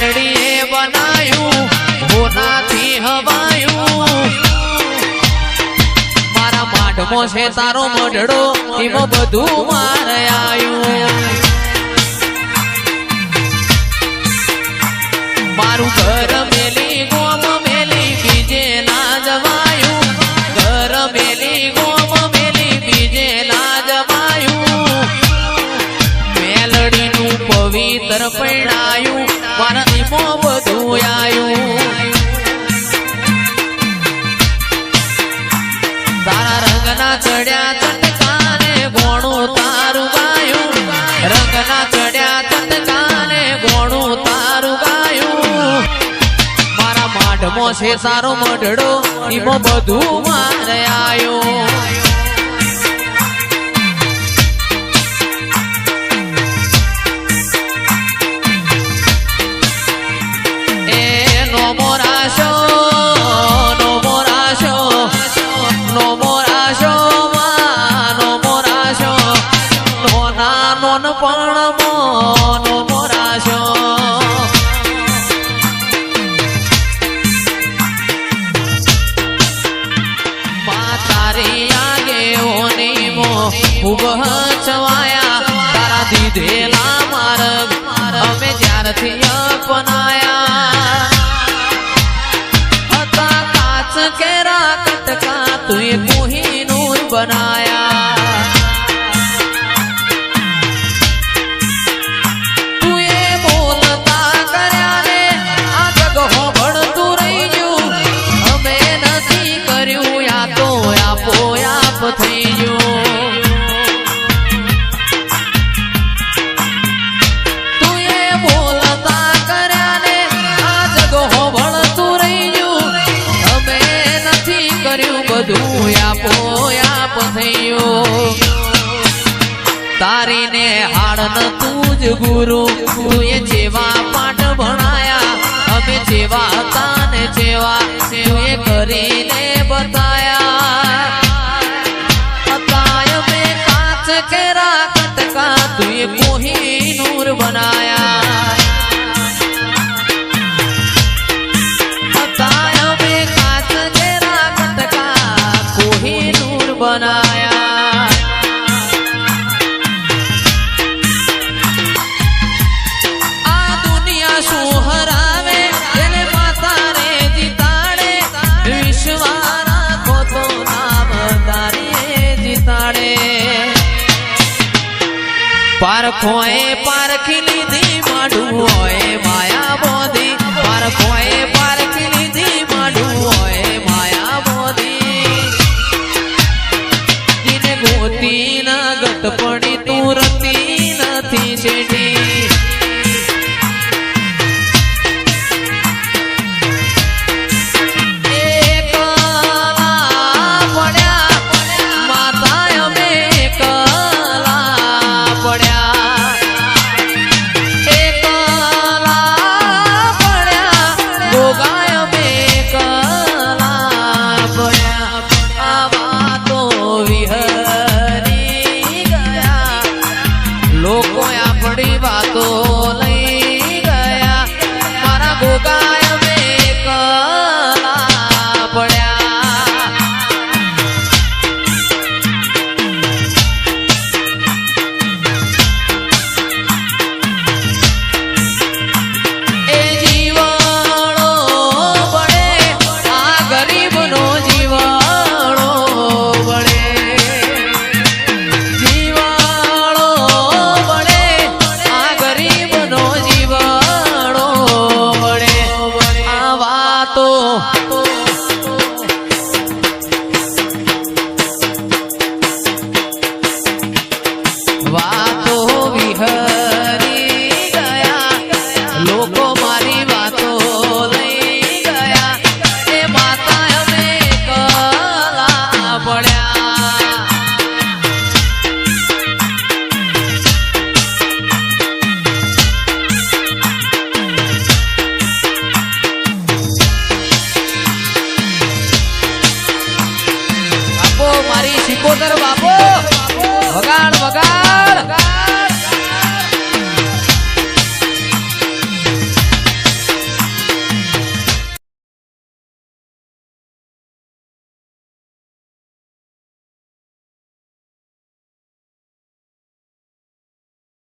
મેલડીએ બનાયું હોનાથી હવાયું મારા માઢમો છે તારો મઢડો એમાં બધું મારે આયું મારું ઘર મેલી ગોમ મેલી બીજે ના જવાયું ઘર મેલી ગોમ મેલી બીજે ના જવાયું મેલડીનું પવિત્ર પરણાયું મારા ઈમો બધું આયું તારા રંગના ચડ્યા ચટકાને ગોણું તારું ગાયું રંગના ચડ્યા ચટકાને ગોણું તારું ગાયું મારા માઢમો છે સારો મઢડો ઈમો બધું મારે આયું ચવાયા તારા દીધેલા માર્ગ અમે જ્યારથી અપનાયા હતા કાચ કેરા કટકા તુએ કોહિનૂર બનાયા તુએ બોલતા કર્યા ને આ જગ હોભળતું રહી ગયું અમે નથી કર્યું યા તો આપો આપ થઈ ગયું તારીને હાડન તું જ ગુરુ તુએ જેવા પાઠ ભણાયા અમે જેવા હતા ને જેવા તુએ કરીને બતાયા અતાય મે કાચ કેરા કટકા તુએ કોહિનૂર બનાયા અતાય મે કાચ કેરા કટકા કોહિનૂર બનાયા પારખોએ પારખી લીધી માડું હોય માયા બોધી પારખોએ પારખી લીધી માડું હોય માયા બોધી જીને ગોતી ના ગત પડી તું રતી નથી શેઠી વાતો વિહરી ગયા લોકો